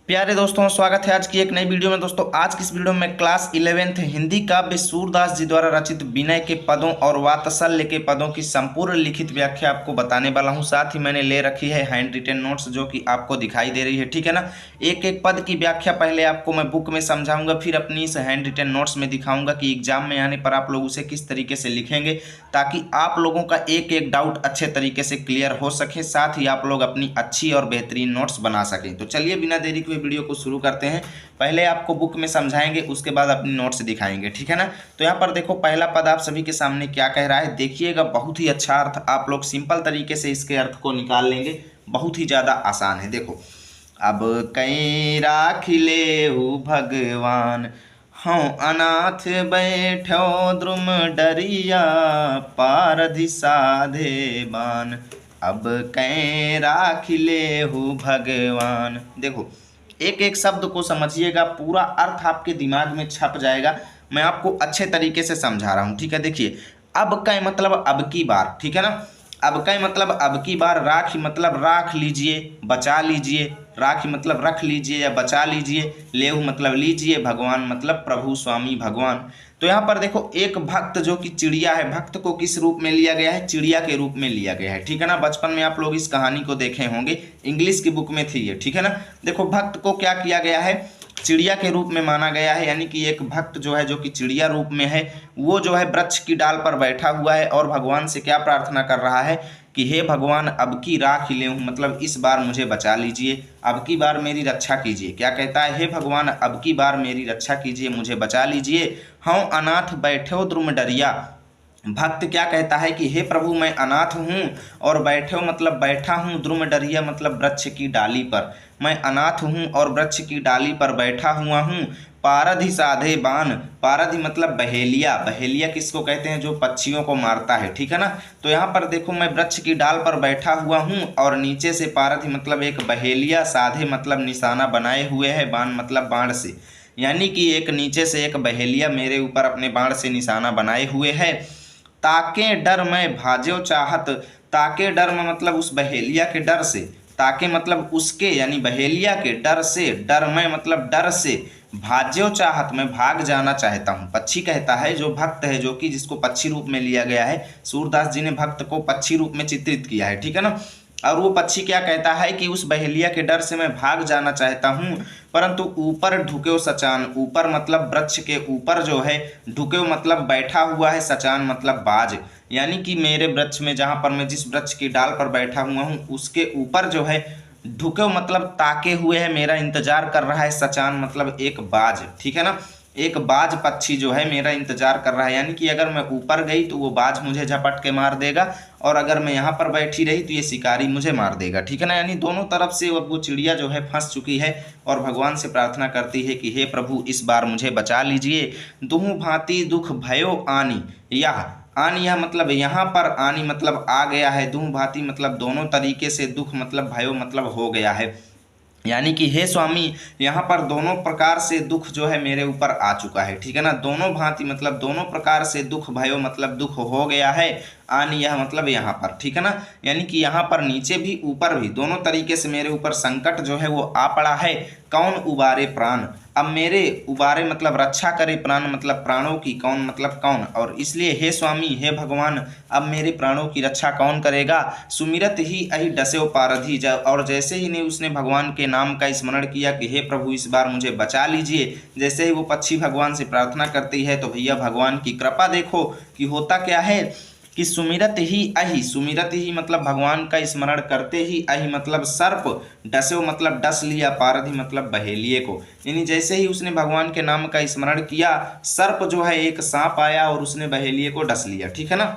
प्यारे दोस्तों, स्वागत है आज की एक नई वीडियो में। दोस्तों, आज की इस वीडियो में क्लास 11th हिंदी काव्य सूरदास जी द्वारा रचित विनय के पदों और वात्सल्य के पदों की संपूर्ण लिखित व्याख्या आपको बताने वाला हूं। साथ ही मैंने ले रखी है हैंड रिटेन नोट्स, जो कि आपको दिखाई दे रही है। ठीक है ना। एक एक पद की व्याख्या पहले आपको मैं बुक में समझाऊंगा, फिर अपनी इस हैंड रिटेन नोट्स में दिखाऊंगा कि एग्जाम में आने पर आप लोग उसे किस तरीके से लिखेंगे, ताकि आप लोगों का एक एक डाउट अच्छे तरीके से क्लियर हो सके, साथ ही आप लोग अपनी अच्छी और बेहतरीन नोट्स बना सकें। तो चलिए बिना देरी के वीडियो को शुरू करते हैं। पहले आपको बुक में समझाएंगे, उसके बाद अपनी नोट्स दिखाएंगे। ठीक है ना। तो यहाँ पर देखो, पहला पद आप सभी के सामने क्या कह रहा है, देखिएगा। बहुत ही अच्छा अर्थ, आप लोग सिंपल तरीके से इसके अर्थ को निकाल लेंगे, बहुत ही ज़्यादा आसान है। देखो, अब कहीं राखिले हु भगवान, हूँ अनाथ बैठो द्रुम डरिया, पारधि साधे बान। अब कहीं राखिले हु भगवान। देखो, एक एक शब्द को समझिएगा, पूरा अर्थ आपके दिमाग में छप जाएगा। मैं आपको अच्छे तरीके से समझा रहा हूँ। ठीक है। देखिए, अब का मतलब अब की बार। ठीक है ना। अब का मतलब अब की बार। राखी मतलब राख लीजिए, बचा लीजिए। राखी मतलब रख लीजिए या बचा लीजिए। लेहु मतलब लीजिए। भगवान मतलब प्रभु, स्वामी, भगवान। तो यहाँ पर देखो, एक भक्त जो कि चिड़िया है, भक्त को किस रूप में लिया गया है? चिड़िया के रूप में लिया गया है। ठीक है ना। बचपन में आप लोग इस कहानी को देखे होंगे, इंग्लिश की बुक में थी ये। ठीक है ना। देखो, भक्त को क्या किया गया है? चिड़िया के रूप में माना गया है। यानी कि एक भक्त जो है, जो कि चिड़िया रूप में है, वो जो है वृक्ष की डाल पर बैठा हुआ है और भगवान से क्या प्रार्थना कर रहा है कि हे भगवान, अब की राख ले हूँ, मतलब इस बार मुझे बचा लीजिए, अब की बार मेरी रक्षा कीजिए। क्या कहता है? हे भगवान, अब की बार मेरी रक्षा कीजिए, मुझे बचा लीजिए। हूँ अनाथ बैठो द्रुम डरिया। भक्त क्या कहता है कि हे प्रभु, मैं अनाथ हूँ और बैठो मतलब बैठा हूँ, द्रुम डरिया मतलब वृक्ष की डाली पर। मैं अनाथ हूँ और वृक्ष की डाली पर बैठा हुआ हूँ। पारधि साधे बान। पारधि मतलब बहेलिया। बहेलिया किसको कहते हैं? जो पक्षियों को मारता है। ठीक है ना। तो यहाँ पर देखो, मैं वृक्ष की डाल पर बैठा हुआ हूँ और नीचे से पारधि मतलब एक बहेलिया, साधे मतलब निशाना बनाए हुए है, बाण मतलब बाण से। यानी कि एक नीचे से एक बहेलिया मेरे ऊपर अपने बाण से निशाना बनाए हुए है। ताके डर मैं भाज्यो चाहत। ताके डर में मतलब उस बहेलिया के डर से। ताके मतलब उसके, यानी बहेलिया के डर से। डर में मतलब डर से। भाज्यो चाहत, मैं भाग जाना चाहता हूँ। पक्षी कहता है, जो भक्त है, जो कि जिसको पक्षी रूप में लिया गया है, सूरदास जी ने भक्त को पक्षी रूप में चित्रित किया है। ठीक है ना। और वो पक्षी क्या कहता है कि उस बहेलिया के डर से मैं भाग जाना चाहता हूँ, परंतु ऊपर ढुके सचान। ऊपर मतलब वृक्ष के ऊपर जो है, ढुके मतलब बैठा हुआ है, सचान मतलब बाज। यानी कि मेरे वृक्ष में, जहाँ पर मैं जिस वृक्ष की डाल पर बैठा हुआ हूँ, उसके ऊपर जो है, ढुके मतलब ताके हुए है, मेरा इंतजार कर रहा है। सचान मतलब एक बाज। ठीक है ना। एक बाज पक्षी जो है मेरा इंतजार कर रहा है। यानी कि अगर मैं ऊपर गई तो वो बाज मुझे झपट के मार देगा, और अगर मैं यहाँ पर बैठी रही तो ये शिकारी मुझे मार देगा। ठीक है ना। यानी दोनों तरफ से वो चिड़िया जो है फंस चुकी है और भगवान से प्रार्थना करती है कि हे प्रभु, इस बार मुझे बचा लीजिए। दुहु भांति दुख भयो आनी। यह आनी, यह मतलब यहाँ पर आनी मतलब आ गया है। दुहु भांति मतलब दोनों तरीके से, दुख मतलब भयो मतलब हो गया है। यानी कि हे स्वामी, यहाँ पर दोनों प्रकार से दुख जो है मेरे ऊपर आ चुका है। ठीक है ना। दोनों भांति मतलब दोनों प्रकार से दुख भयो मतलब दुख हो गया है। आनी यह मतलब यहाँ पर। ठीक है ना। यानी कि यहाँ पर नीचे भी ऊपर भी दोनों तरीके से मेरे ऊपर संकट जो है वो आ पड़ा है। कौन उबारे प्राण। अब मेरे उबारे मतलब रक्षा करे, प्राण मतलब प्राणों की, कौन मतलब कौन। और इसलिए हे स्वामी, हे भगवान, अब मेरे प्राणों की रक्षा कौन करेगा। सुमिरत ही अहि डस्यो पारधि। और जैसे ही ने उसने भगवान के नाम का स्मरण किया कि हे प्रभु, इस बार मुझे बचा लीजिए, जैसे ही वो पक्षी भगवान से प्रार्थना करती है, तो भैया भगवान की कृपा देखो कि होता क्या है कि सुमिरत ही अहि। सुमिरत ही मतलब भगवान का स्मरण करते ही, अहि मतलब सर्प, डस्यो मतलब डस लिया, पारधि मतलब बहेलिए को। यानी जैसे ही उसने भगवान के नाम का स्मरण किया, सर्प जो है, एक सांप आया और उसने बहेलिए को डस लिया। ठीक है ना।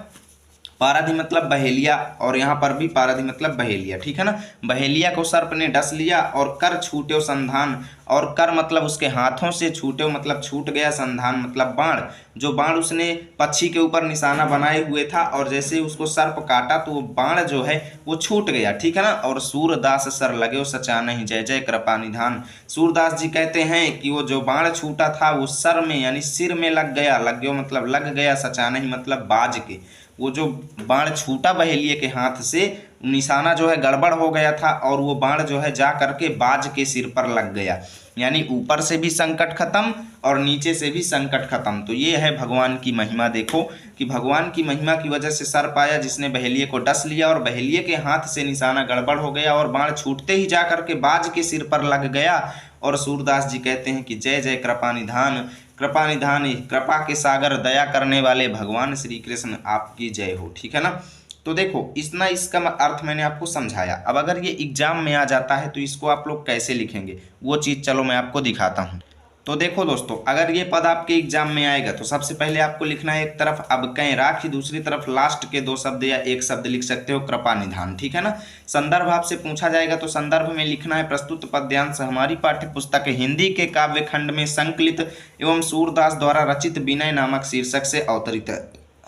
पारधि मतलब बहेलिया, और यहाँ पर भी पारधि मतलब बहेलिया। ठीक है ना। बहेलिया को सर्प ने डस लिया और कर छूटे संधान। और कर मतलब उसके हाथों से, छूटे मतलब छूट गया, संधान मतलब बाण। जो बाण उसने पक्षी के ऊपर निशाना बनाए हुए था, और जैसे ही उसको सर्प काटा तो वो बाण जो है वो छूट गया। ठीक है ना। और सूरदास सर लगे सचा नहीं, जय जय कृपा निधान। सूरदास जी कहते हैं कि वो जो बाण छूटा था वो सर में, यानी सिर में लग गया। लग गया मतलब लग गया, सचा नहीं मतलब बाज के। वो जो बाण छूटा बहेलिए के हाथ से, निशाना जो है गड़बड़ हो गया था और वो बाण जो है जा करके बाज के सिर पर लग गया। यानी ऊपर से भी संकट खत्म और नीचे से भी संकट खत्म। तो ये है भगवान की महिमा। देखो कि भगवान की महिमा की वजह से सर्प आया जिसने बहेलिए को डस लिया और बहेलिए के हाथ से निशाना गड़बड़ हो गया और बाण छूटते ही जा करके बाज के सिर पर लग गया। और सूरदास जी कहते हैं कि जय जय कृपा निधान, कृपा निधान, कृपा के सागर, दया करने वाले भगवान श्री कृष्ण आपकी जय हो। ठीक है ना। तो देखो इतना इसका अर्थ मैंने आपको समझाया। अब अगर ये एग्जाम में आ जाता है तो इसको आप लोग कैसे लिखेंगे वो चीज़ चलो मैं आपको दिखाता हूँ। तो देखो दोस्तों, अगर ये पद आपके एग्जाम में आएगा तो सबसे पहले आपको लिखना है एक तरफ अब कहीं राखी, दूसरी तरफ लास्ट के 2 शब्द या एक शब्द लिख सकते हो कृपा निधान। ठीक है ना। संदर्भ आपसे पूछा जाएगा तो संदर्भ में लिखना है प्रस्तुत पद्यांश हमारी पाठ्य पुस्तक हिंदी के काव्य खंड में संकलित एवं सूरदास द्वारा रचित विनय नामक शीर्षक से अवतरित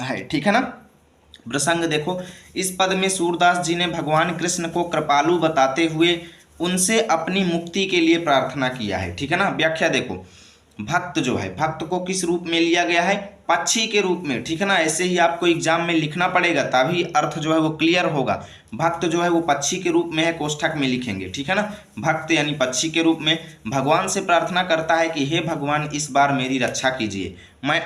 है। ठीक है ना। प्रसंग देखो, इस पद में सूरदास जी ने भगवान कृष्ण को कृपालु बताते हुए उनसे अपनी मुक्ति के लिए प्रार्थना किया है। ठीक है ना। व्याख्या देखो, भक्त जो है, भक्त को किस रूप में लिया गया है? पक्षी के रूप में। ठीक है ना। ऐसे ही आपको एग्जाम में लिखना पड़ेगा तभी अर्थ जो है वो क्लियर होगा। भक्त जो है वो पक्षी के रूप में है, कोष्ठक में लिखेंगे। ठीक है ना। भक्त यानी पक्षी के रूप में भगवान से प्रार्थना करता है कि हे भगवान इस बार मेरी रक्षा कीजिए, मैं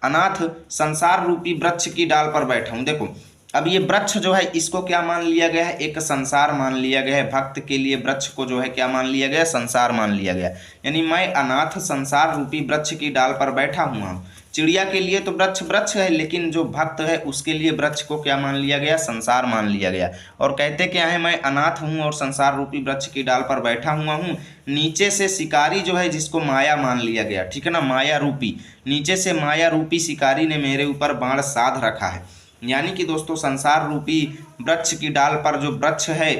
अनाथ संसार रूपी वृक्ष की डाल पर बैठा हूं। देखो अब ये वृक्ष जो है इसको क्या मान लिया गया है? एक संसार मान लिया गया है। भक्त के लिए वृक्ष को जो है क्या मान लिया गया? संसार मान लिया गया। यानी मैं अनाथ संसार रूपी वृक्ष की डाल पर बैठा हुआ हूँ। चिड़िया के लिए तो वृक्ष है, लेकिन जो भक्त है उसके लिए वृक्ष को क्या मान लिया गया? संसार मान लिया गया। और कहते क्या है? मैं अनाथ हूँ और संसार रूपी वृक्ष की डाल पर बैठा हुआ हूँ। नीचे से शिकारी जो है जिसको माया मान लिया गया। ठीक है ना। माया रूपी, नीचे से माया रूपी शिकारी ने मेरे ऊपर बाण साध रखा है। यानी कि दोस्तों संसार रूपी वृक्ष की डाल पर जो वृक्ष है,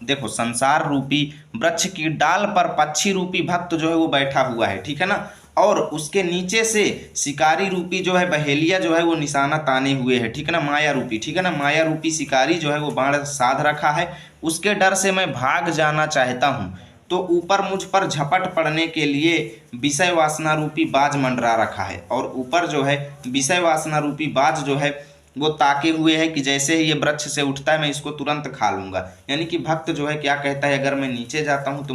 देखो संसार रूपी वृक्ष की डाल पर पक्षी रूपी भक्त जो है वो बैठा हुआ है। ठीक है ना। और उसके नीचे से शिकारी रूपी जो है बहेलिया जो है वो निशाना ताने हुए है। ठीक है ना। माया रूपी, ठीक है ना, माया रूपी शिकारी जो है वो बाण साध रखा है। उसके डर से मैं भाग जाना चाहता हूँ तो ऊपर मुझ पर झपट पड़ने के लिए विषय वासना रूपी बाज मंडरा रखा है। और ऊपर जो है विषय वासना रूपी बाज जो है वो ताके हुए है कि जैसे ही ये वृक्ष से उठता है मैं इसको तुरंत खा लूंगा। यानी कि भक्त जो है क्या कहता है? अगर मैं नीचे जाता हूं तो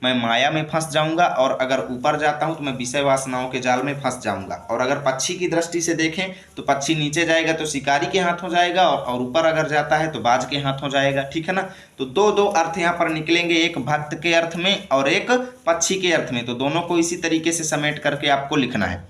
मैं माया में फंस जाऊंगा और अगर ऊपर जाता हूं तो मैं विषय वासनाओं के जाल में फंस जाऊंगा। और अगर पक्षी की दृष्टि से देखें तो पक्षी नीचे जाएगा तो शिकारी के हाथ हो जाएगा और ऊपर अगर जाता है तो बाज के हाथ हो जाएगा। ठीक है ना। तो दो अर्थ यहाँ पर निकलेंगे, एक भक्त के अर्थ में और एक पक्षी के अर्थ में। तो दोनों को इसी तरीके से समेट करके आपको लिखना है।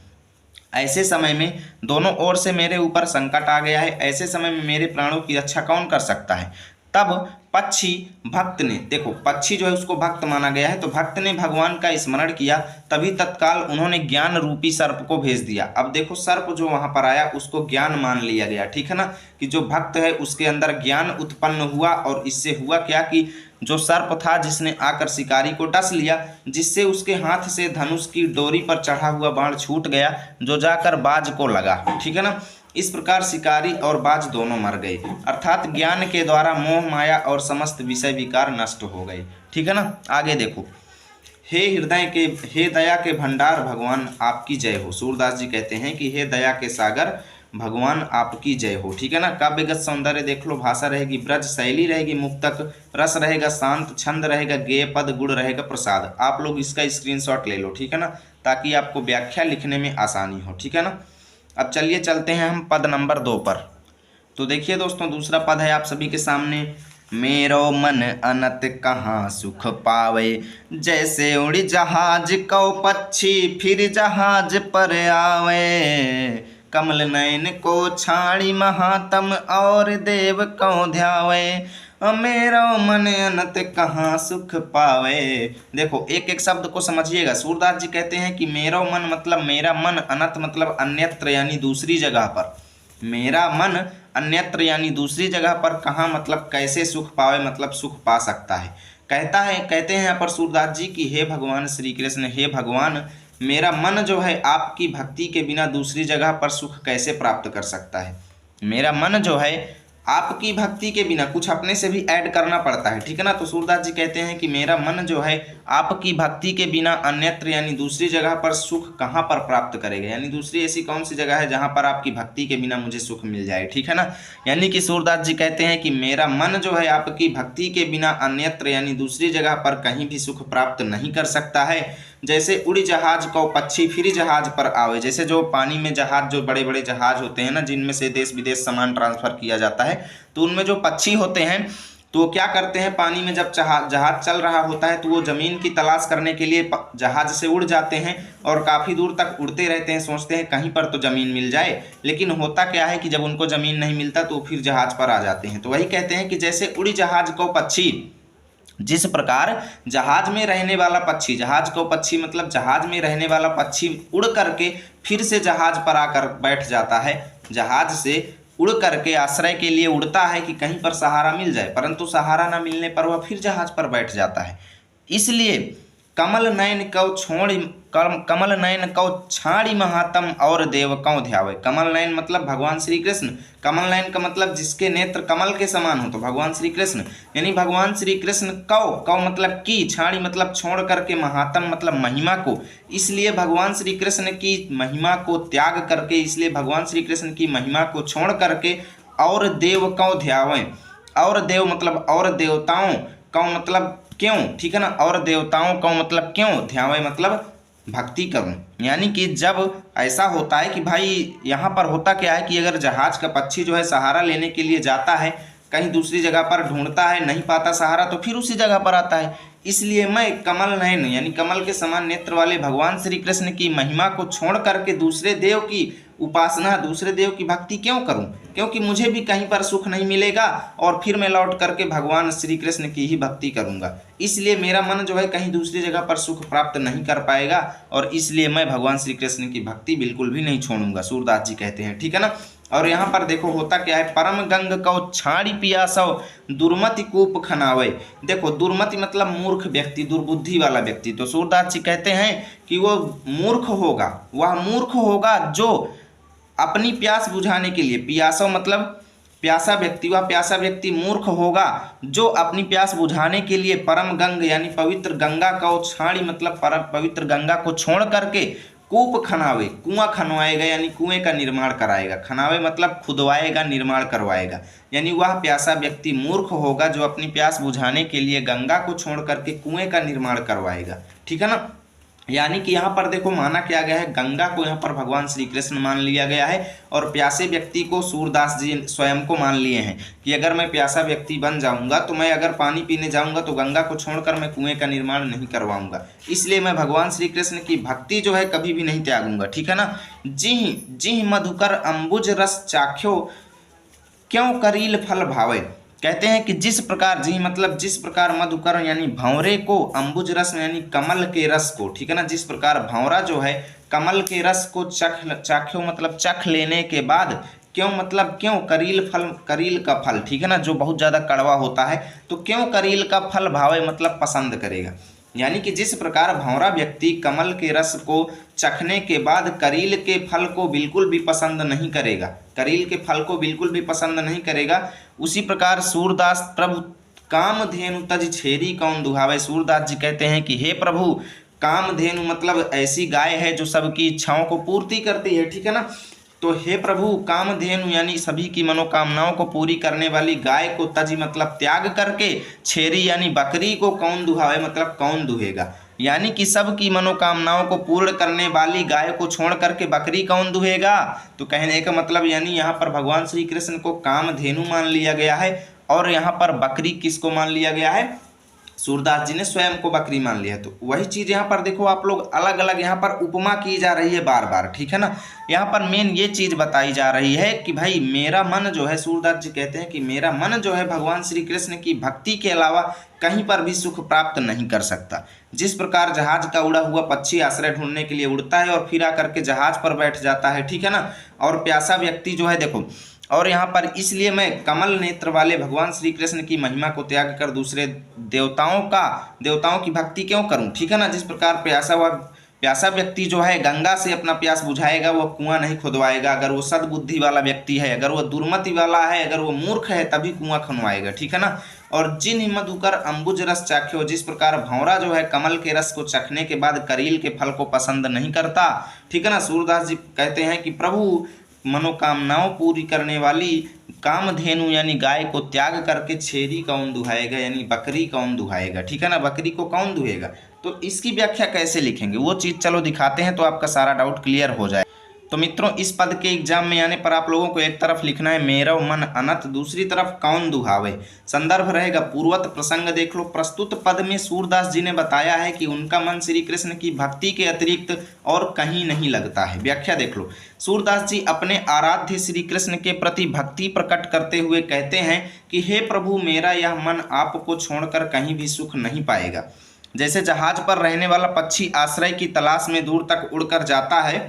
ऐसे समय में दोनों ओर से मेरे ऊपर संकट आ गया है, ऐसे समय में मेरे प्राणों की रक्षा कौन कर सकता है? तब पक्षी भक्त ने, देखो पक्षी जो है उसको भक्त माना गया है, तो भक्त ने भगवान का स्मरण किया, तभी तत्काल उन्होंने ज्ञान रूपी सर्प को भेज दिया। अब देखो सर्प जो वहां पर आया उसको ज्ञान मान लिया गया। ठीक है ना। कि जो भक्त है उसके अंदर ज्ञान उत्पन्न हुआ और इससे हुआ क्या कि जो सर्प था जिसने आकर शिकारी को डस लिया, जिससे उसके हाथ से धनुष की डोरी पर चढ़ा हुआ बाण छूट गया जो जाकर बाज को लगा। ठीक है ना। इस प्रकार शिकारी और बाज दोनों मर गए, अर्थात ज्ञान के द्वारा मोह माया और समस्त विषय विकार नष्ट हो गए। ठीक है ना। आगे देखो, हे दया के भंडार भगवान आपकी जय हो। सूरदास जी कहते हैं कि हे दया के सागर भगवान आपकी जय हो। ठीक है ना। काव्यगत सौंदर्य देख लो, भाषा रहेगी ब्रज, शैली रहेगी मुक्तक, रस रहेगा शांत, छंद रहेगा गेय, पद गुण रहेगा प्रसाद। आप लोग इसका स्क्रीनशॉट ले लो। ठीक है ना। ताकि आपको व्याख्या लिखने में आसानी हो। ठीक है ना। अब चलिए चलते हैं हम पद नंबर 2 पर। तो देखिए दोस्तों, दूसरा पद है आप सभी के सामने, मेरो मन अनत कहाँ सुख पावे, जैसे उड़ी जहाज कौ पक्षी फिर जहाज पर आवे, कमल नयन को छाड़ी महातम और देव को ध्यावे, मेरा मन अनत कहाँ सुख पावे। देखो एक एक शब्द को समझिएगा। सूरदास जी कहते हैं कि मेरा मन मतलब मेरा मन, अनत मतलब अन्यत्र यानी दूसरी जगह पर, मेरा मन अन्यत्र यानी दूसरी जगह पर, कहाँ मतलब कैसे सुख पावे मतलब सुख पा सकता है। कहते हैं यहाँ पर सूरदास जी कि हे भगवान श्री कृष्ण, हे भगवान मेरा मन जो है आपकी भक्ति के बिना दूसरी जगह पर सुख कैसे प्राप्त कर सकता है। मेरा मन जो है आपकी भक्ति के बिना कुछ अपने से भी ऐड करना पड़ता है, ठीक है ना। तो सूरदास जी कहते हैं कि मेरा मन जो है आपकी भक्ति के बिना अन्यत्र यानी दूसरी जगह पर सुख कहाँ पर प्राप्त करेगा, यानी दूसरी ऐसी कौन सी जगह है जहाँ पर आपकी भक्ति के बिना मुझे सुख मिल जाए, ठीक है ना। यानी कि सूरदास जी कहते हैं कि मेरा मन जो है आपकी भक्ति के बिना अन्यत्र यानी दूसरी जगह पर कहीं भी सुख प्राप्त नहीं कर सकता है। जैसे उड़ी जहाज को पक्षी फिर जहाज पर आवे, जैसे जो पानी में जहाज, जो बड़े बड़े जहाज होते हैं ना, जिनमें से देश विदेश सामान ट्रांसफर किया जाता है, तो उनमें जो पक्षी होते हैं तो वो क्या करते हैं, पानी में जब जहाज चल रहा होता है तो वो जमीन की तलाश करने के लिए जहाज से उड़ जाते हैं और काफ़ी दूर तक उड़ते रहते हैं, सोचते हैं कहीं पर तो ज़मीन मिल जाए। लेकिन होता क्या है कि जब उनको ज़मीन नहीं मिलता तो फिर जहाज पर आ जाते हैं। तो वही कहते हैं कि जैसे उड़ी जहाज को पक्षी, जिस प्रकार जहाज में रहने वाला पक्षी, जहाज को पक्षी मतलब जहाज में रहने वाला पक्षी उड़ करके फिर से जहाज पर आकर बैठ जाता है, जहाज से उड़ करके आश्रय के लिए उड़ता है कि कहीं पर सहारा मिल जाए, परंतु सहारा न मिलने पर वह फिर जहाज पर बैठ जाता है। इसलिए कमल नयन कौ छोड़ी, कमल नयन कौ छाड़ी महात्म और देव कौ ध्यावे। कमल नयन मतलब भगवान श्री कृष्ण, कमल नयन का मतलब जिसके नेत्र कमल के समान हो, तो भगवान श्री कृष्ण, यानी भगवान श्री कृष्ण कौ मतलब की, छाड़ी मतलब छोड़ करके, महात्म मतलब महिमा को, इसलिए भगवान श्री कृष्ण की महिमा को त्याग करके, इसलिए भगवान श्री कृष्ण की महिमा को छोड़ करके और देव कौ ध्यावे, और देव मतलब और देवताओं, कौ मतलब क्यों, ठीक है ना, और देवताओं का मतलब क्यों, ध्यावे मतलब भक्ति करूं। यानी कि जब ऐसा होता है कि भाई यहाँ पर होता क्या है कि अगर जहाज का पक्षी जो है सहारा लेने के लिए जाता है, कहीं दूसरी जगह पर ढूंढता है, नहीं पाता सहारा, तो फिर उसी जगह पर आता है। इसलिए मैं कमल नयन यानी कमल के समान नेत्र वाले भगवान श्री कृष्ण की महिमा को छोड़ करके दूसरे देव की उपासना, दूसरे देव की भक्ति क्यों करूं, क्योंकि मुझे भी कहीं पर सुख नहीं मिलेगा और फिर मैं लौट करके भगवान श्री कृष्ण की ही भक्ति करूंगा। इसलिए मेरा मन जो है कहीं दूसरी जगह पर सुख प्राप्त नहीं कर पाएगा और इसलिए मैं भगवान श्री कृष्ण की भक्ति बिल्कुल भी नहीं छोड़ूंगा, सूरदास जी कहते हैं, ठीक है ना। और यहाँ पर देखो होता क्या है, परम गंग कौ छाड़ी पियासव दुर्मति कूप खनावे। देखो दुर्मति मतलब मूर्ख व्यक्ति, दुर्बुद्धि वाला व्यक्ति। तो सूरदास जी कहते हैं कि वो मूर्ख होगा, वह मूर्ख होगा जो अपनी प्यास बुझाने के लिए, पियासव मतलब प्यासा व्यक्ति, वह प्यासा व्यक्ति मूर्ख होगा जो अपनी प्यास बुझाने के लिए परम गंग यानी पवित्र गंगा का छाड़ी मतलब परम पवित्र गंगा को छोड़ करके कूप खनावे, कुआं खनवाएगा यानी कुएं का निर्माण कराएगा। खनावे मतलब खुदवाएगा, निर्माण करवाएगा। यानी वह प्यासा व्यक्ति मूर्ख होगा जो अपनी प्यास बुझाने के लिए गंगा को छोड़ करके कुएं का निर्माण करवाएगा, ठीक है ना। यानी कि यहाँ पर देखो माना क्या गया है, गंगा को यहाँ पर भगवान श्री कृष्ण मान लिया गया है और प्यासे व्यक्ति को सूरदास जी स्वयं को मान लिए हैं कि अगर मैं प्यासा व्यक्ति बन जाऊंगा तो मैं अगर पानी पीने जाऊंगा तो गंगा को छोड़कर मैं कुएं का निर्माण नहीं करवाऊंगा, इसलिए मैं भगवान श्री कृष्ण की भक्ति जो है कभी भी नहीं त्यागूंगा, ठीक है ना। जिह मधुकर अंबुज रस चाख्यो क्यों करील फल भावे। कहते हैं कि जिस प्रकार जी मतलब जिस प्रकार मधुकर यानी भंवरे को, अंबुज रस यानी कमल के रस को, ठीक है ना, जिस प्रकार भंवरा जो है कमल के रस को चाख्यो मतलब चख लेने के बाद, क्यों मतलब क्यों, करील फल, करील का फल, ठीक है ना, जो बहुत ज़्यादा कड़वा होता है, तो क्यों करील का फल भावे मतलब पसंद करेगा। यानी कि जिस प्रकार भंवरा व्यक्ति कमल के रस को चखने के बाद करील के फल को बिल्कुल भी पसंद नहीं करेगा, करील के फल को बिल्कुल भी पसंद नहीं करेगा, उसी प्रकार सूरदास प्रभु कामधेनु तज छेरी कौन दुहावे। सूरदास जी कहते हैं कि हे प्रभु, कामधेनु मतलब ऐसी गाय है जो सबकी इच्छाओं को पूर्ति करती है, ठीक है ना। तो हे प्रभु, कामधेनु यानी सभी की मनोकामनाओं को पूरी करने वाली गाय को तजी मतलब त्याग करके, छेरी यानी बकरी को कौन दुहावे मतलब कौन दुहेगा। यानी कि सबकी मनोकामनाओं को पूर्ण करने वाली गाय को छोड़ करके बकरी कौन दुहेगा। तो कहने का मतलब यानी यहाँ पर भगवान श्री कृष्ण को कामधेनु मान लिया गया है और यहाँ पर बकरी किसको मान लिया गया है, सूरदास जी ने स्वयं को बकरी मान लिया है। तो वही चीज़ यहाँ पर देखो आप लोग अलग अलग यहाँ पर उपमा की जा रही है बार बार, ठीक है ना। यहाँ पर मेन ये चीज़ बताई जा रही है कि भाई मेरा मन जो है, सूरदास जी कहते हैं कि मेरा मन जो है भगवान श्री कृष्ण की भक्ति के अलावा कहीं पर भी सुख प्राप्त नहीं कर सकता। जिस प्रकार जहाज का उड़ा हुआ पक्षी आश्रय ढूंढने के लिए उड़ता है और फिर आकर के जहाज पर बैठ जाता है, ठीक है ना, और प्यासा व्यक्ति जो है देखो, और यहाँ पर इसलिए मैं कमल नेत्र वाले भगवान श्री कृष्ण की महिमा को त्याग कर दूसरे देवताओं की भक्ति क्यों करूं, ठीक है ना। जिस प्रकार प्यासा व्यक्ति जो है गंगा से अपना प्यास बुझाएगा, वह कुआं नहीं खुदवाएगा। अगर वो सद्बुद्धि वाला व्यक्ति है, अगर वो दुर्मति वाला है, अगर वो मूर्ख है, तभी कुआं खुनवाएगा, ठीक है ना। और जिन मधुकर अंबुज रस चाख्यो, जिस प्रकार भंवरा जो है कमल के रस को चखने के बाद करील के फल को पसंद नहीं करता, ठीक है ना। सूरदास जी कहते हैं कि प्रभु मनोकामनाओं पूरी करने वाली कामधेनु यानी गाय को त्याग करके छेरी कौन दुहाएगा, यानी बकरी कौन दुहाएगा, ठीक है ना। बकरी को कौन दुहेगा, तो इसकी व्याख्या कैसे लिखेंगे वो चीज़ चलो दिखाते हैं, तो आपका सारा डाउट क्लियर हो जाए। तो मित्रों, इस पद के एग्जाम में आने पर आप लोगों को एक तरफ लिखना है मेरव मन अनत, दूसरी तरफ कौन दुहावे। संदर्भ रहेगा पूर्वत प्रसंग देख लो। प्रस्तुत पद में सूरदास जी ने बताया है कि उनका मन श्री कृष्ण की भक्ति के अतिरिक्त और कहीं नहीं लगता है। व्याख्या देख लो। सूरदास जी अपने आराध्य श्री कृष्ण के प्रति भक्ति प्रकट करते हुए कहते हैं कि हे प्रभु, मेरा यह मन आपको छोड़कर कहीं भी सुख नहीं पाएगा। जैसे जहाज पर रहने वाला पक्षी आश्रय की तलाश में दूर तक उड़कर जाता है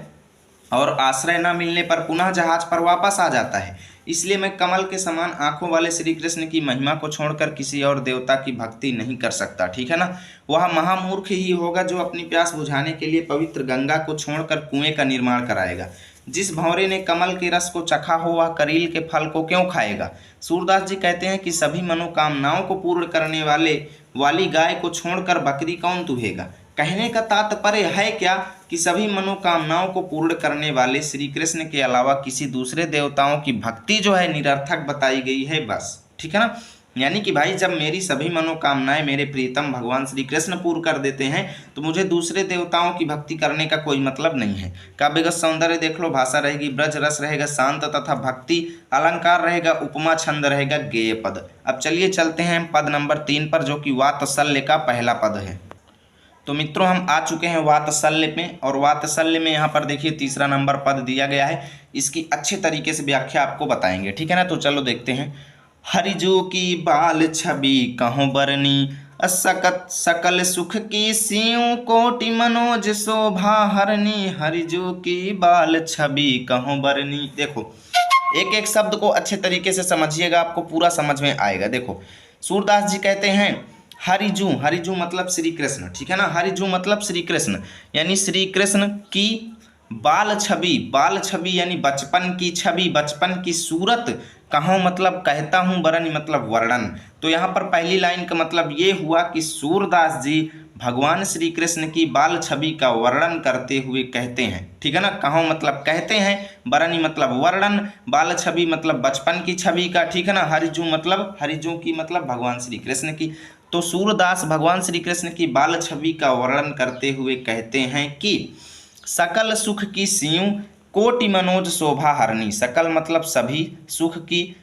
और आश्रय न मिलने पर पुनः जहाज पर वापस आ जाता है, इसलिए मैं कमल के समान आंखों वाले श्री कृष्ण की महिमा को छोड़कर किसी और देवता की भक्ति नहीं कर सकता, ठीक है ना। वह महामूर्ख ही होगा जो अपनी प्यास बुझाने के लिए पवित्र गंगा को छोड़कर कुएं का निर्माण कराएगा। जिस भंवरे ने कमल के रस को चखा हो वह करील के फल को क्यों खाएगा। सूरदास जी कहते हैं कि सभी मनोकामनाओं को पूर्ण करने वाली गाय को छोड़कर बकरी कौन दुहेगा। कहने का तात्पर्य है क्या कि सभी मनोकामनाओं को पूर्ण करने वाले श्री कृष्ण के अलावा किसी दूसरे देवताओं की भक्ति जो है निरर्थक बताई गई है, बस, ठीक है ना। यानी कि भाई जब मेरी सभी मनोकामनाएं मेरे प्रीतम भगवान श्री कृष्ण पूर्ण कर देते हैं तो मुझे दूसरे देवताओं की भक्ति करने का कोई मतलब नहीं है। काव्यगत सौंदर्य देख लो, भाषा रहेगी ब्रज रस रहेगा शांत तथा भक्ति, अलंकार रहेगा उपमा, छंद रहेगा गेय पद। अब चलिए चलते हैं पद नंबर 3 पर, जो कि वात्सल्य का पहला पद है। तो मित्रों हम आ चुके हैं वात्सल्य में, और वात्सल्य में यहाँ पर देखिए तीसरा नंबर पद दिया गया है। इसकी अच्छे तरीके से व्याख्या आपको बताएंगे, ठीक है ना। तो चलो देखते हैं। हरिजू की बाल छवि कहों बरनी, सकल सुख की सियों कोटि मनोज शोभा हरनी। हरिजू की बाल छवि कहों बरनी। देखो एक एक शब्द को अच्छे तरीके से समझिएगा, आपको पूरा समझ में आएगा। देखो सूरदास जी कहते हैं हरिजू, हरिजू मतलब श्री कृष्ण, ठीक है ना। हरिजू मतलब श्री कृष्ण, यानी श्री कृष्ण की बाल छवि, बाल छवि यानी बचपन की छवि, बचपन की सूरत। कहों मतलब कहता हूँ, बरन मतलब वर्णन। तो यहाँ पर पहली लाइन का मतलब ये हुआ कि सूरदास जी भगवान श्री कृष्ण की बाल छवि का वर्णन करते हुए कहते हैं, ठीक है ना। कहों मतलब कहते हैं, बरनी मतलब वर्णन, बाल छवि मतलब बचपन की छवि का, ठीक है ना। हरिजू मतलब हरिजू की मतलब भगवान श्री कृष्ण की। तो सूरदास भगवान श्री कृष्ण की बाल छवि का वर्णन करते हुए कहते हैं कि सकल सुख की सीयू कोटि मनोज शोभा हरनी। सकल मतलब सभी, सुख की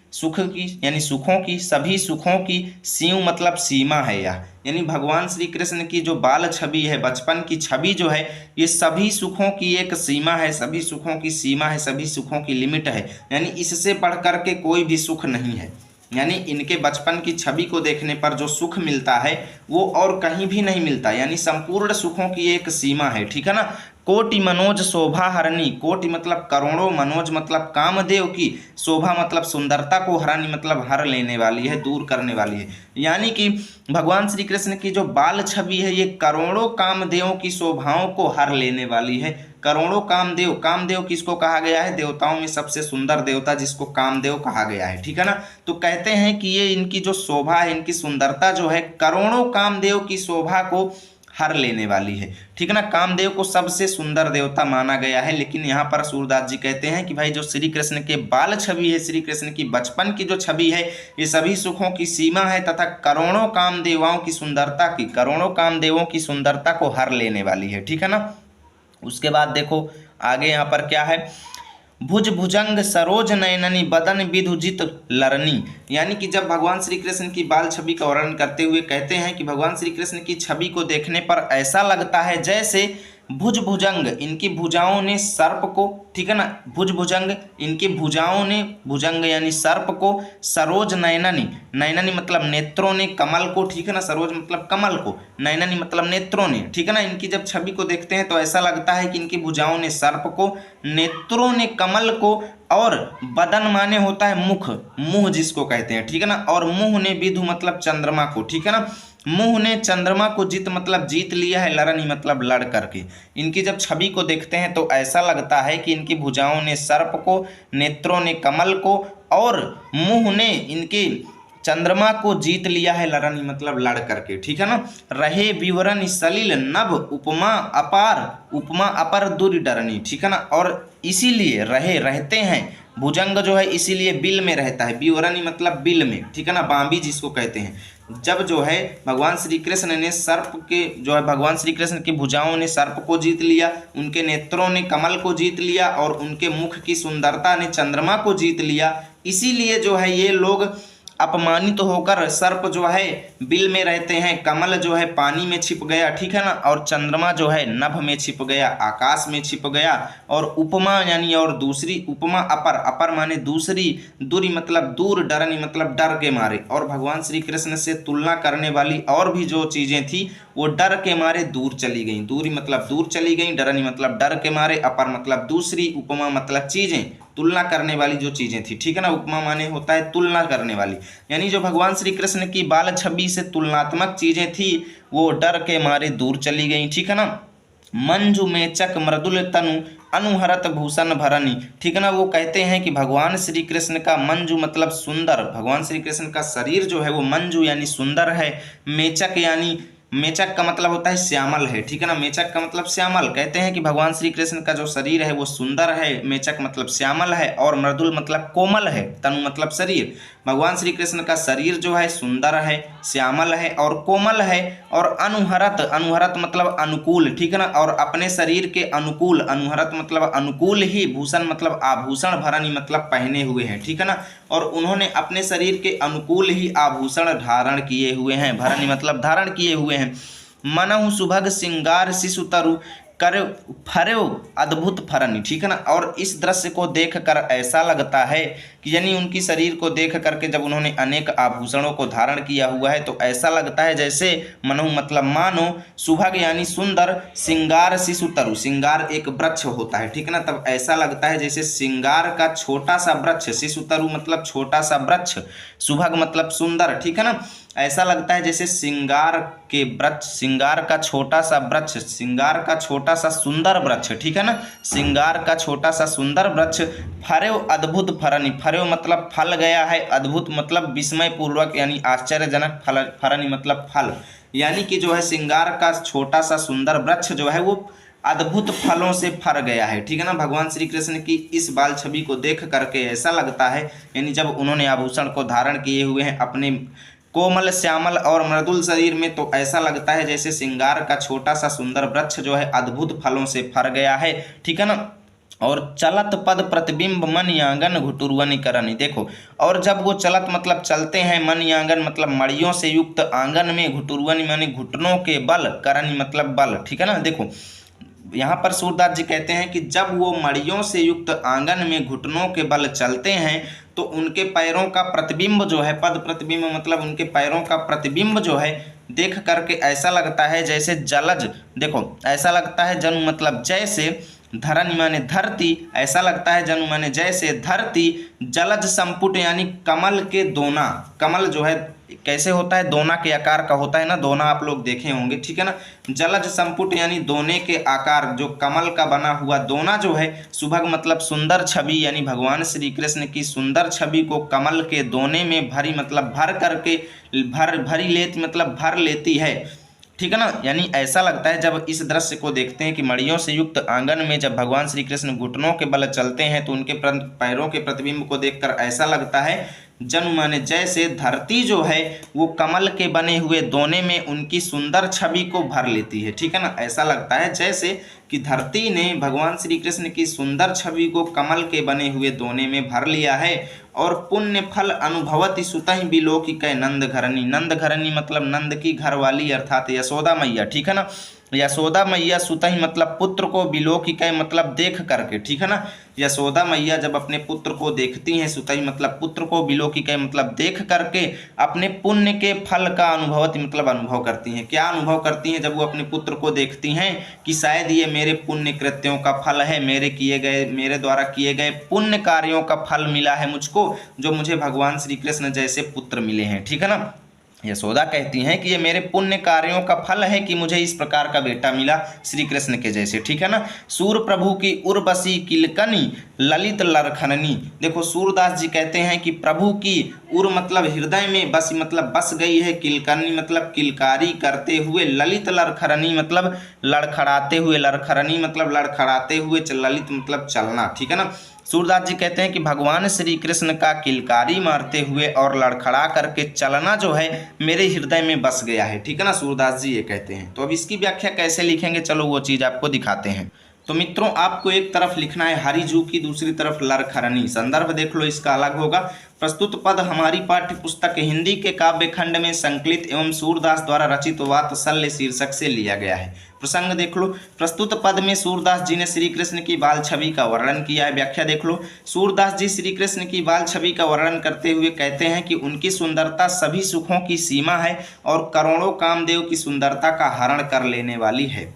यानी सुखों की, सभी सुखों की, सीयू मतलब सीमा है यह, यानी भगवान श्री कृष्ण की जो बाल छवि है, बचपन की छवि जो है, ये सभी सुखों की एक सीमा है, सभी सुखों की सीमा है, सभी सुखों की लिमिट है, यानी इससे बढ़ कर के कोई भी सुख नहीं है। यानी इनके बचपन की छवि को देखने पर जो सुख मिलता है वो और कहीं भी नहीं मिलता, यानी संपूर्ण सुखों की एक सीमा है, ठीक है ना। कोटि मनोज शोभा हरनी, कोटि मतलब करोड़ों, मनोज मतलब कामदेव की, शोभा मतलब सुंदरता को, हरनी मतलब हर लेने वाली है, दूर करने वाली है। यानी कि भगवान श्री कृष्ण की जो बाल छवि है ये करोड़ों कामदेवों की शोभाओं को हर लेने वाली है। करोड़ों कामदेव, कामदेव किसको कहा गया है, देवताओं में सबसे सुंदर देवता जिसको कामदेव कहा गया है, ठीक है ना। तो कहते हैं कि ये इनकी जो शोभा है, इनकी सुंदरता जो है करोड़ों कामदेव की शोभा को हर लेने वाली है, ठीक है ना। कामदेव को सबसे सुंदर देवता माना गया है, लेकिन यहाँ पर सूरदास जी कहते हैं कि भाई जो श्री कृष्ण के बाल छवि है, श्री कृष्ण की बचपन की जो छवि है, ये सभी सुखों की सीमा है तथा करोड़ों कामदेवाओं की सुंदरता की, करोड़ों कामदेवों की सुंदरता को हर लेने वाली है, ठीक है ना। उसके बाद देखो आगे यहाँ पर क्या है, भुज भुजंग सरोज नयननी बदन विधुजित लरनी। यानी कि जब भगवान श्री कृष्ण की बाल छवि का वर्णन करते हुए कहते हैं कि भगवान श्री कृष्ण की छवि को देखने पर ऐसा लगता है जैसे भुज भुजंग, इनकी भुजाओं ने सर्प को, ठीक है ना, भुज भुजंग इनकी भुजाओं ने, भुजंग यानी सर्प को, सरोज नयननी, नयननी मतलब नेत्रों ने, कमल को, ठीक है ना, सरोज मतलब कमल को, नयननी मतलब नेत्रों ने, ठीक है ना। इनकी जब छवि को देखते हैं तो ऐसा लगता है कि इनकी भुजाओं ने सर्प को, नेत्रों ने कमल को, और बदन माने होता है मुख, मुंह जिसको कहते हैं, ठीक है ना, और मुंह ने विधु मतलब चंद्रमा को, ठीक है ना। मुंह ने चंद्रमा को जीत मतलब जीत लिया है, लड़नी मतलब लड़ करके। इनकी जब छवि को देखते हैं तो ऐसा लगता है कि इनकी भुजाओं ने सर्प को, नेत्रों ने कमल को और मुंह ने इनके चंद्रमा को जीत लिया है, लड़नी मतलब लड़ करके। ठीक है ना। रहे विवरण सलिल नभ उपमा अपर दूर डरनी। ठीक है ना। और इसीलिए रहे रहते हैं, भुजंग जो है इसीलिए बिल में रहता है, विवरणी मतलब बिल में। ठीक है ना। बांबी जिसको कहते हैं। जब जो है भगवान श्री कृष्ण ने सर्प के जो है भगवान श्री कृष्ण की भुजाओं ने सर्प को जीत लिया, उनके नेत्रों ने कमल को जीत लिया और उनके मुख की सुंदरता ने चंद्रमा को जीत लिया, इसीलिए जो है ये लोग अपमानित होकर सर्प जो है बिल में रहते हैं, कमल जो है पानी में छिप गया। ठीक है ना। और चंद्रमा जो है नभ में छिप गया, आकाश में छिप गया। और उपमा यानी और दूसरी, उपमा अपर, अपर माने दूसरी, दूरी मतलब दूर, डरनी मतलब डर के मारे। और भगवान श्री कृष्ण से तुलना करने वाली और भी जो चीजें थी वो डर के मारे दूर चली गई। दूरी मतलब दूर चली गई, डरनी मतलब डर के मारे, अपर मतलब दूसरी, उपमा मतलब चीजें, तुलना करने वाली जो चीजें थी। ठीक है ना। उपमा माने होता है तुलना करने वाली, यानी जो भगवान श्री कृष्ण की बाल छवि से तुलनात्मक चीजें थी वो डर के मारे दूर चली गई। ठीक है ना। मंजु मेचक मृदुल तनु अनुहरत भूषण भरनी। ठीक है ना। वो कहते हैं कि भगवान श्री कृष्ण का मंजू मतलब सुंदर, भगवान श्री कृष्ण का शरीर जो है वो मंजू यानी सुंदर है, मेचक यानी मेचक का मतलब होता है श्यामल है। ठीक है ना। मेचक का मतलब श्यामल, कहते हैं कि भगवान श्री कृष्ण का जो शरीर है वो सुंदर है, मेचक मतलब श्यामल है, और मृदुल मतलब कोमल है, तनु मतलब शरीर। भगवान श्री कृष्ण का शरीर जो है सुंदर है, श्यामल है और कोमल है। और अनुहरत, अनुहरत मतलब अनुकूल। ठीक है ना। और अपने शरीर के अनुकूल, अनुहरत मतलब अनुकूल ही, भूषण मतलब आभूषण, भरनी मतलब पहने हुए हैं। ठीक है ना। और उन्होंने अपने शरीर के अनुकूल ही आभूषण धारण किए हुए हैं, भरनी मतलब धारण किए हुए हैं। मनहु सुभग सिंगार शिशु तरु कर फरो अद्भुत फरनी। ठीक है ना। और इस दृश्य को देखकर ऐसा लगता है कि यानी उनकी शरीर को देख करके जब उन्होंने अनेक आभूषणों को धारण किया हुआ है तो ऐसा लगता है जैसे मनु मतलब मानो, सुभग यानी सुंदर, सिंगार शिशु तरु, सिंगार एक वृक्ष होता है। ठीक है ना। तब ऐसा लगता है जैसे सिंगार का छोटा सा वृक्ष, शिशु तरु मतलब छोटा सा वृक्ष, सुभग मतलब सुंदर। ठीक है ना। ऐसा लगता है जैसे सिंगार के वृक्ष, सिंगार का छोटा सा वृक्ष, सिंगार का छोटा सा सुंदर वृक्ष। ठीक है ना। सिंगार का छोटा सा सुंदर वृक्ष, फर्यो अद्भुत फरनी, फर्यो मतलब फल गया है, अद्भुत मतलब विस्मय पूर्वक यानी आश्चर्यजनक, फल, फरनी मतलब फल, यानी कि जो है सिंगार का छोटा सा सुंदर वृक्ष जो है वो अद्भुत फलों से फर गया है। ठीक है ना। भगवान श्री कृष्ण की इस बाल छवि को देख करके ऐसा लगता है, यानी जब उन्होंने आभूषण को धारण किए हुए हैं अपने कोमल, श्यामल और मृदुल शरीर में, तो ऐसा लगता है जैसे सिंगार का छोटा सा सुंदर वृक्ष जो है अद्भुत फलों से फर गया है। ठीक है ना। और चलत पद प्रतिबिंब मन यांगन घुटुरवनी करनी। देखो, और जब वो चलत मतलब चलते हैं, मन यांगन मतलब मड़ियों से युक्त, आंगन में घुटुरवनी माने घुटनों के बल, करनी मतलब बल। ठीक है ना। देखो यहाँ पर सूरदास जी कहते हैं कि जब वो मड़ियों से युक्त आंगन में घुटनों के बल चलते हैं तो उनके पैरों का प्रतिबिंब जो है, पद प्रतिबिंब मतलब उनके पैरों का प्रतिबिंब जो है देख करके ऐसा लगता है जैसे जलज। देखो ऐसा लगता है जनु मतलब जैसे, धरनी माने धरती, ऐसा लगता है जनु माने जैसे धरती, जलज संपुट यानी कमल के दोना, कमल जो है कैसे होता है, दोना के आकार का होता है ना, दोना आप लोग देखे होंगे। ठीक है ना। जलज संपुट यानी दोने के आकार, जो कमल का बना हुआ दोना जो है, सुभग मतलब सुंदर छवि, यानी भगवान श्री कृष्ण की सुंदर छवि को कमल के दोने में भरी मतलब भर करके, भरी लेती मतलब भर लेती है। ठीक है ना। यानी ऐसा लगता है जब इस दृश्य को देखते हैं कि मड़ियों से युक्त आंगन में जब भगवान श्री कृष्ण घुटनों के बल चलते हैं तो उनके पैरों के प्रतिबिंब को देखकर ऐसा लगता है जन्म माने जैसे धरती जो है वो कमल के बने हुए दोने में उनकी सुंदर छवि को भर लेती है। ठीक है ना। ऐसा लगता है जैसे कि धरती ने भगवान श्री कृष्ण की सुंदर छवि को कमल के बने हुए दोने में भर लिया है। और पुण्य फल अनुभवति सुतहि बिलोकी कै नंद घरनी, नंद घरनी मतलब नंद की घरवाली अर्थात यशोदा मैया। ठीक है ना। यशोदा मैया सुतहि मतलब पुत्र को, बिलोकी कै मतलब देख करके। ठीक है ना। यशोदा मैया जब अपने पुत्र को देखती हैं, सुतहि मतलब पुत्र को, बिलोकी कै मतलब देख करके अपने पुण्य के फल का अनुभवती मतलब अनुभव करती हैं। क्या अनुभव करती हैं जब वो अपने पुत्र को देखती हैं कि शायद ये मेरे पुण्य कृत्यों का फल है, मेरे द्वारा किए गए पुण्य कार्यों का फल मिला है मुझको, जो मुझे भगवान श्री कृष्ण जैसे पुत्र मिले हैं। ठीक है ना। यशोदा कहती हैं कि ये मेरे पुण्य कार्यों का फल है कि मुझे इस प्रकार का बेटा मिला श्री कृष्ण के जैसे, ठीक है ना। सूर प्रभु की उर्वशी किलकनी ललित लरखननी। देखो सूरदास जी कहते हैं कि प्रभु की उर मतलब हृदय में, बसी मतलब बस गई है, किलकनी मतलब किलकारी करते हुए, ललित लरखरनी मतलब लड़खड़ाते हुए, लरखरनी मतलब लड़खड़ाते हुए, ललित मतलब चलना, ठीक है ना। सूरदास जी कहते हैं कि भगवान श्री कृष्ण का किलकारी मारते हुए और लड़खड़ा करके चलना जो है मेरे हृदय में बस गया है, ठीक है ना। सूरदास जी ये कहते हैं। तो अब इसकी व्याख्या कैसे लिखेंगे, चलो वो चीज़ आपको दिखाते हैं। तो मित्रों आपको एक तरफ लिखना है हरिजू की, दूसरी तरफ लरखरनी। संदर्भ देख लो इसका अलग होगा। प्रस्तुत पद हमारी पाठ्य पुस्तक हिंदी के काव्य खंड में संकलित एवं सूरदास द्वारा रचित वात्सल्य शीर्षक से लिया गया है। प्रसंग देख लो। प्रस्तुत पद में सूरदास जी ने श्री कृष्ण की बाल छवि का वर्णन किया है। व्याख्या देख लो। सूरदास जी श्री कृष्ण की बाल छवि का वर्णन करते हुए कहते हैं कि उनकी सुंदरता सभी सुखों की सीमा है और करोड़ों कामदेव की सुंदरता का हरण कर लेने वाली है।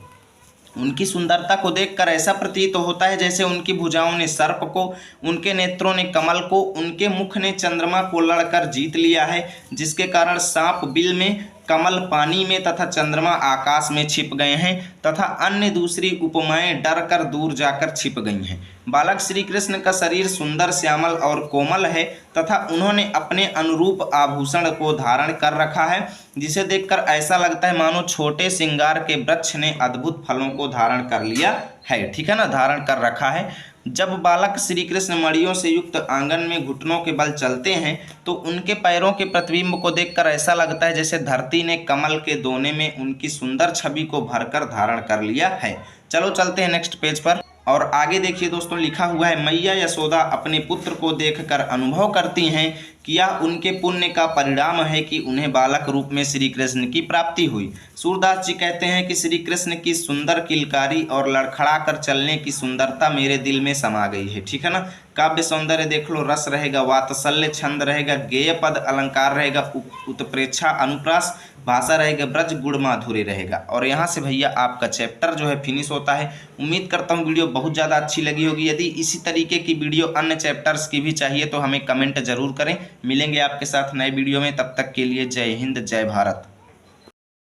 उनकी सुंदरता को देखकर ऐसा प्रतीत होता है जैसे उनकी भुजाओं ने सर्प को, उनके नेत्रों ने कमल को, उनके मुख ने चंद्रमा को लड़कर जीत लिया है, जिसके कारण सांप बिल में, कमल पानी में तथा चंद्रमा आकाश में छिप गए हैं तथा अन्य दूसरी उपमाएं डर कर दूर जाकर छिप गई हैं। बालक श्री कृष्ण का शरीर सुंदर, श्यामल और कोमल है तथा उन्होंने अपने अनुरूप आभूषण को धारण कर रखा है, जिसे देखकर ऐसा लगता है मानो छोटे श्रृंगार के वृक्ष ने अद्भुत फलों को धारण कर लिया है, ठीक है ना, धारण कर रखा है। जब बालक श्री कृष्ण मड़ियों से युक्त आंगन में घुटनों के बल चलते हैं तो उनके पैरों के प्रतिबिंब को देखकर ऐसा लगता है जैसे धरती ने कमल के दोने में उनकी सुंदर छवि को भरकर धारण कर लिया है। चलो चलते हैं नेक्स्ट पेज पर। और आगे देखिए दोस्तों, लिखा हुआ है मैया यशोदा अपने पुत्र को देखकर अनुभव करती हैं कि यह उनके पुण्य का परिणाम है कि उन्हें बालक रूप में श्री कृष्ण की प्राप्ति हुई। सूरदास जी कहते हैं कि श्री कृष्ण की सुंदर किलकारी और लड़खड़ा कर चलने की सुंदरता मेरे दिल में समा गई है, ठीक है ना। काव्य सौंदर्य देख लो, रस रहेगा, वात्सल्य छंद रहेगा, गेय पद अलंकार रहेगा, उत्प्रेक्षा अनुप्रास, भाषा रहेगा, ब्रज गुण माधुर्य रहेगा। और यहाँ से भैया आपका चैप्टर जो है फिनिश होता है। उम्मीद करता हूँ वीडियो बहुत ज़्यादा अच्छी लगी होगी। यदि इसी तरीके की वीडियो अन्य चैप्टर्स की भी चाहिए तो हमें कमेंट जरूर करें। मिलेंगे आपके साथ नए वीडियो में, तब तक के लिए जय हिंद, जय भारत।